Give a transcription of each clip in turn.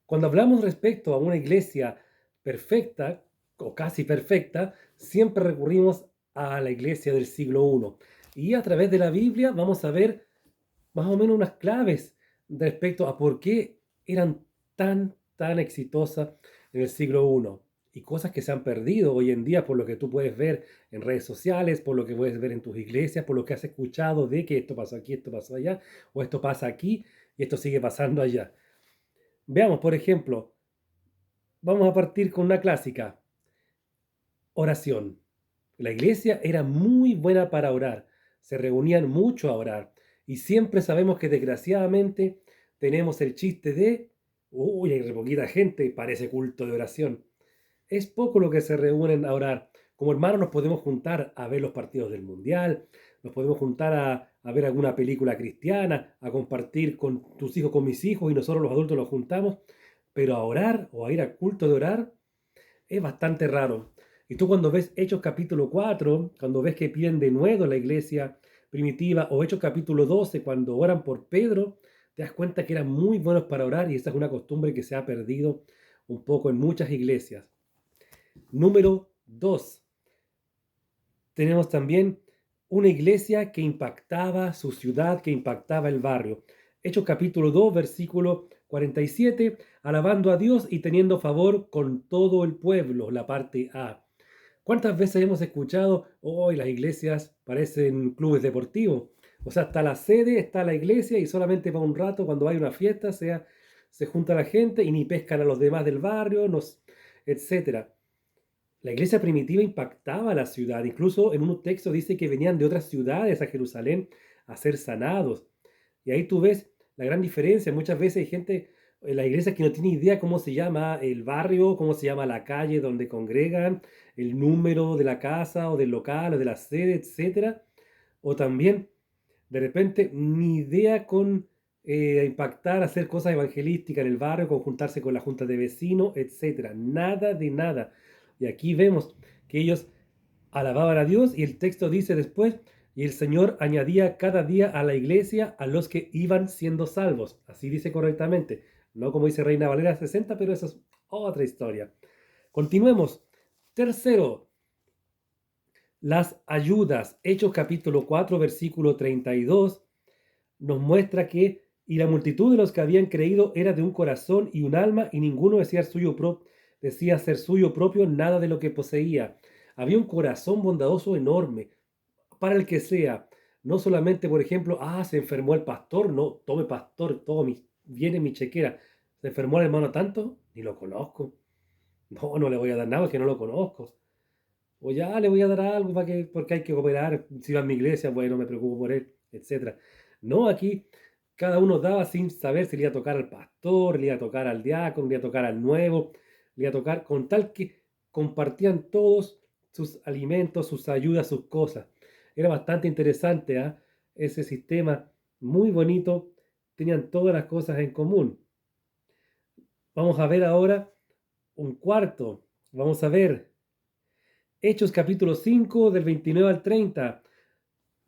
Cuando hablamos respecto a una iglesia perfecta o casi perfecta, siempre recurrimos a la iglesia del siglo I. Y a través de la Biblia vamos a ver más o menos unas claves respecto a por qué eran tan exitosas en el siglo I. Y cosas que se han perdido hoy en día por lo que tú puedes ver en redes sociales, por lo que puedes ver en tus iglesias, por lo que has escuchado de que esto pasó aquí, esto pasó allá, o esto pasa aquí y esto sigue pasando allá. Veamos, por ejemplo, vamos a partir con una clásica, oración. La iglesia era muy buena para orar, se reunían mucho a orar y siempre sabemos que desgraciadamente tenemos el chiste de, uy, hay re poquita gente para ese culto de oración. Es poco lo que se reúnen a orar. Como hermanos nos podemos juntar a ver los partidos del Mundial, nos podemos juntar a ver alguna película cristiana, a compartir con tus hijos, con mis hijos y nosotros los adultos nos juntamos, pero a orar o a ir al culto de orar es bastante raro. Y tú cuando ves Hechos capítulo 4, cuando ves que piden de nuevo la iglesia primitiva, o Hechos capítulo 12, cuando oran por Pedro, te das cuenta que eran muy buenos para orar y esa es una costumbre que se ha perdido un poco en muchas iglesias. Número 2, tenemos también una iglesia que impactaba su ciudad, que impactaba el barrio. Hechos capítulo 2, versículo 47, alabando a Dios y teniendo favor con todo el pueblo, la parte A. ¿Cuántas veces hemos escuchado, hoy las iglesias parecen clubes deportivos? O sea, está la sede, está la iglesia y solamente va un rato cuando hay una fiesta, se junta la gente y ni pescan a los demás del barrio, etcétera. La iglesia primitiva impactaba a la ciudad. Incluso en un texto dice que venían de otras ciudades a Jerusalén a ser sanados. Y ahí tú ves la gran diferencia. Muchas veces hay gente en la iglesia que no tiene idea cómo se llama el barrio, cómo se llama la calle donde congregan, el número de la casa o del local o de la sede, etcétera. O también, de repente, ni idea con impactar, hacer cosas evangelísticas en el barrio, conjuntarse con la junta de vecinos, etcétera. Nada de nada. Y aquí vemos que ellos alababan a Dios y el texto dice después, y el Señor añadía cada día a la iglesia a los que iban siendo salvos. Así dice correctamente. No como dice Reina Valera 60, pero eso es otra historia. Continuemos. Tercero, las ayudas. Hechos capítulo 4, versículo 32 nos muestra que y la multitud de los que habían creído era de un corazón y un alma, y ninguno decía ser suyo propio nada de lo que poseía. Había un corazón bondadoso enorme para el que sea. No solamente, por ejemplo, se enfermó el pastor, no, tome pastor, viene mi chequera. ¿Se enfermó el hermano tanto? Ni lo conozco. No, no le voy a dar nada que no lo conozco. O ya le voy a dar algo porque hay que cooperar. Si va a mi iglesia, bueno, me preocupo por él, etcétera. No, aquí cada uno daba sin saber si le iba a tocar al pastor, le iba a tocar al diácono, le iba a tocar al nuevo, le iba a tocar con tal que compartían todos sus alimentos, sus ayudas, sus cosas. Era bastante interesante, ese sistema muy bonito. Tenían todas las cosas en común. Vamos a ver ahora un cuarto. Vamos a ver Hechos capítulo 5 del 29 al 30.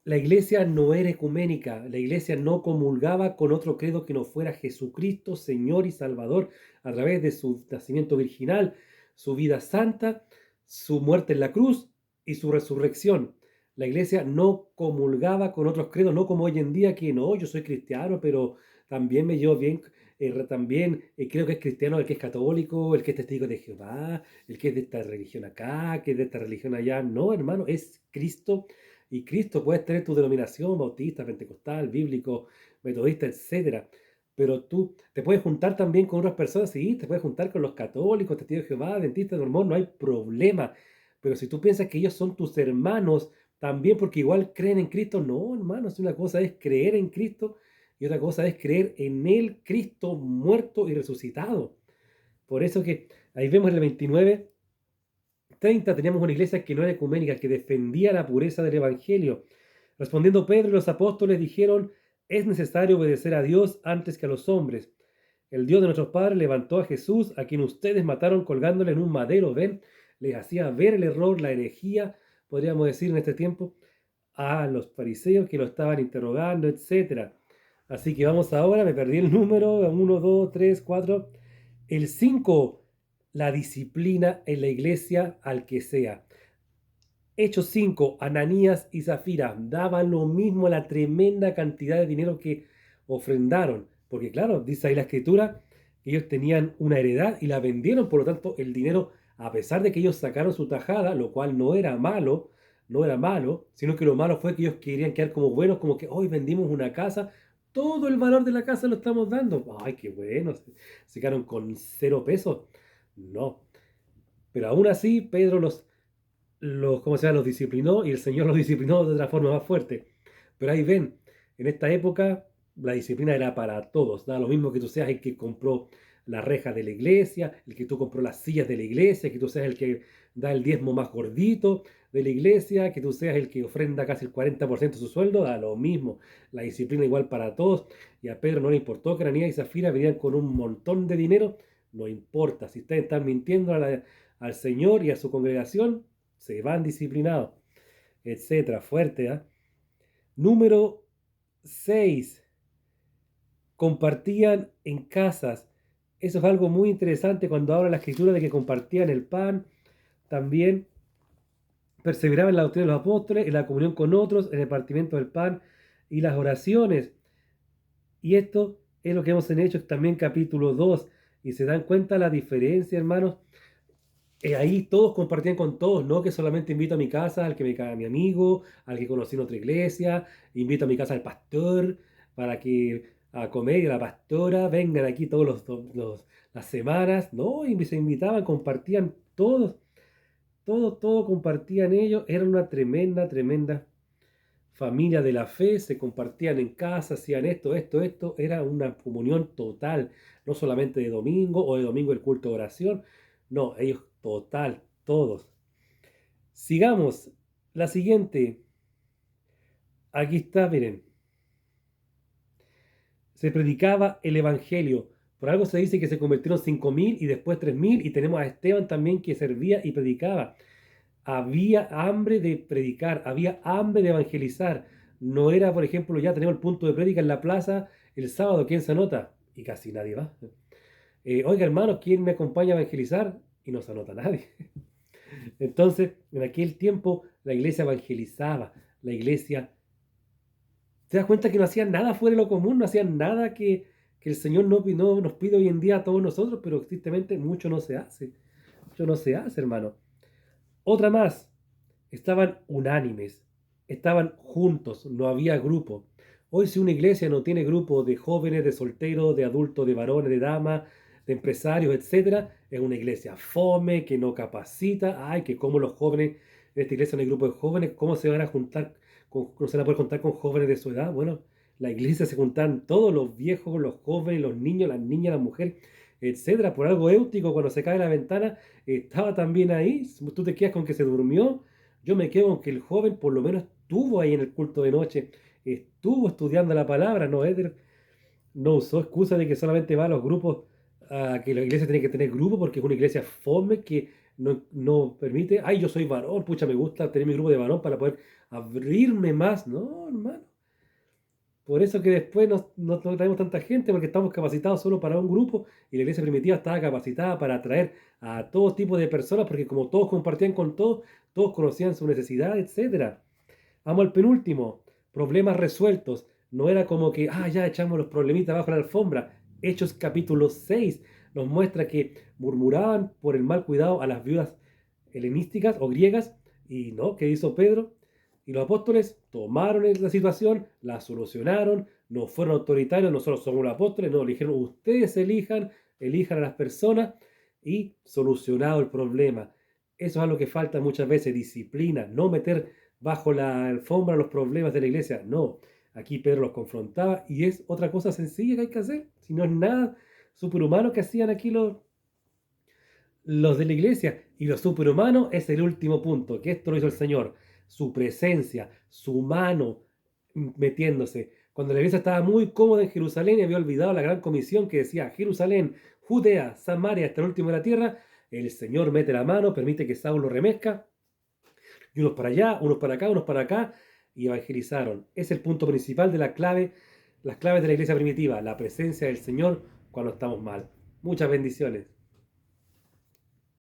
La iglesia no era ecuménica, la iglesia no comulgaba con otro credo que no fuera Jesucristo, Señor y Salvador, a través de su nacimiento virginal, su vida santa, su muerte en la cruz y su resurrección. La iglesia no comulgaba con otros credos, no como hoy en día que no, yo soy cristiano, pero también me llevo bien, también creo que es cristiano el que es católico, el que es testigo de Jehová, el que es de esta religión acá, que es de esta religión allá. No, hermano, es Cristo y Cristo. Puedes tener tu denominación, bautista, pentecostal, bíblico, metodista, etcétera. Pero tú te puedes juntar también con otras personas, sí, te puedes juntar con los católicos, testigos de Jehová, dentistas, mormón, no hay problema. Pero si tú piensas que ellos son tus hermanos, también porque igual creen en Cristo, no, hermanos, una cosa es creer en Cristo y otra cosa es creer en el Cristo muerto y resucitado. Por eso que ahí vemos en el 29 30 teníamos una iglesia que no era ecuménica, que defendía la pureza del Evangelio. Respondiendo Pedro y los apóstoles dijeron, es necesario obedecer a Dios antes que a los hombres. El Dios de nuestros padres levantó a Jesús, a quien ustedes mataron colgándole en un madero, ¿ven? Les hacía ver el error, la herejía, podríamos decir en este tiempo, a los fariseos que lo estaban interrogando, etcétera. Así que vamos ahora, me perdí el número, 1, 2, 3, 4. El 5, la disciplina en la iglesia al que sea. Hechos 5, Ananías y Zafira daban lo mismo la tremenda cantidad de dinero que ofrendaron. Porque claro, dice ahí la escritura, que ellos tenían una heredad y la vendieron, por lo tanto el dinero, a pesar de que ellos sacaron su tajada, lo cual no era malo, no era malo, sino que lo malo fue que ellos querían quedar como buenos, como que hoy vendimos una casa, todo el valor de la casa lo estamos dando. Ay, qué bueno, se quedaron con 0 pesos. No, pero aún así Pedro ¿cómo se llama? Los disciplinó y el Señor los disciplinó de otra forma más fuerte. Pero ahí ven, en esta época la disciplina era para todos. Da lo mismo que tú seas el que compró la reja de la iglesia, el que tú compró las sillas de la iglesia, que tú seas el que da el diezmo más gordito de la iglesia, que tú seas el que ofrenda casi el 40% de su sueldo, da lo mismo. La disciplina igual para todos. Y a Pedro no le importó que Ananías y Zafira venían con un montón de dinero. No importa, si ustedes están mintiendo al Señor y a su congregación, se van disciplinados, etcétera, fuerte, ¿eh? Número 6, compartían en casas. Eso es algo muy interesante cuando habla la escritura de que compartían el pan, también perseveraban en la doctrina de los apóstoles, en la comunión con otros, en el partimiento del pan y las oraciones. Y esto es lo que hemos hecho también capítulo 2. Y se dan cuenta la diferencia, hermanos. Ahí todos compartían con todos, no que solamente invito a mi casa al que me cae mi amigo, al que conocí en otra iglesia, invito a mi casa al pastor para que a comer y a la pastora vengan aquí todos las semanas, no, y se invitaban, compartían todos, todo compartían ellos, eran una tremenda, tremenda familia de la fe, se compartían en casa, hacían esto, era una comunión total, no solamente de domingo o de domingo el culto de oración, no, ellos total, todos. Sigamos, la siguiente, aquí está, miren, se predicaba el Evangelio. Por algo se dice que se convirtieron 5.000 y después 3.000 y tenemos a Esteban también que servía y predicaba. Había hambre de predicar, había hambre de evangelizar. No era, por ejemplo, ya tenemos el punto de prédica en la plaza el sábado, ¿quién se anota? Y casi nadie va. Oiga, hermanos, ¿quién me acompaña a evangelizar? Y no se anota nadie. Entonces, en aquel tiempo, la iglesia evangelizaba, la iglesia. ¿Te das cuenta que no hacían nada fuera de lo común? No hacían nada que el Señor no nos pide hoy en día a todos nosotros, pero tristemente mucho no se hace. Mucho no se hace, hermano. Otra más, estaban unánimes, estaban juntos, no había grupo. Hoy si una iglesia no tiene grupo de jóvenes, de solteros, de adultos, de varones, de damas, de empresarios, etcétera, es una iglesia fome, que no capacita. Ay, que como los jóvenes, en esta iglesia no hay grupo de jóvenes, ¿cómo se van a juntar, no se van a poder juntar con jóvenes de su edad? Bueno, la iglesia se juntan todos los viejos, los jóvenes, los niños, las niñas, las mujeres, etcétera, por algo éutico, cuando se cae la ventana, estaba también ahí. Tú te quedas con que se durmió, yo me quedo con que el joven por lo menos estuvo ahí en el culto de noche, estuvo estudiando la palabra, no, no usó excusa de que solamente va a los grupos, que la iglesia tiene que tener grupo porque es una iglesia fome que no permite, ay, yo soy varón, pucha, me gusta tener mi grupo de varón para poder abrirme más. No, hermano. Por eso que después no traemos tanta gente, porque estamos capacitados solo para un grupo y la iglesia primitiva estaba capacitada para atraer a todo tipo de personas, porque como todos compartían con todos, todos conocían su necesidad, etcétera. Vamos al penúltimo, problemas resueltos. No era como que, ya echamos los problemitas bajo la alfombra. Hechos capítulo 6 nos muestra que murmuraban por el mal cuidado a las viudas helenísticas o griegas. Y no, ¿qué hizo Pedro? Y los apóstoles tomaron la situación, la solucionaron, no fueron autoritarios, nosotros somos los apóstoles, no, le dijeron, ustedes elijan a las personas y solucionado el problema. Eso es algo que falta muchas veces, disciplina, no meter bajo la alfombra los problemas de la iglesia. No, aquí Pedro los confrontaba y es otra cosa sencilla que hay que hacer. Si no es nada superhumano que hacían aquí los de la iglesia. Y lo superhumano es el último punto, que esto lo hizo el Señor. Su presencia, su mano metiéndose. Cuando la iglesia estaba muy cómoda en Jerusalén y había olvidado la gran comisión que decía Jerusalén, Judea, Samaria, hasta el último de la tierra, el Señor mete la mano, permite que Saulo remezca, y unos para allá, unos para acá, y evangelizaron. Es el punto principal de las claves de la iglesia primitiva, la presencia del Señor cuando estamos mal. Muchas bendiciones.